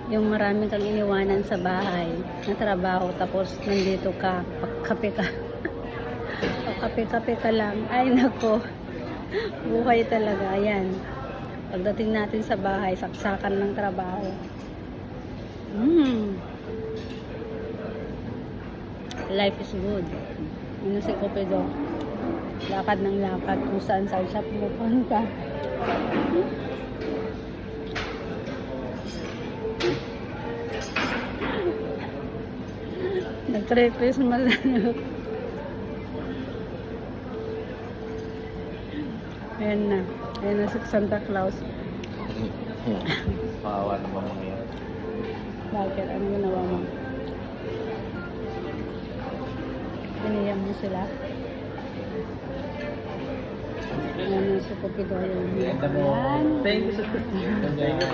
Yung maraming kang iniwanan sa bahay na trabaho, tapos nandito ka, kape ka. Kape-kape ka lang. Ay, nako. Buhay talaga. Ayan. Pagdating natin sa bahay, saksakan ng trabaho. Life is good. Ano si Cupido? Lakad ng lakad kung saan siya pumupunta. Nag-Christmas. Ayan na. Ayan na si Santa Claus. Maawa naman mga yan. Bakit? Ano ginawa mo? Piniyam mo sila? Ayan na si Cupido. Ayan. Thank you.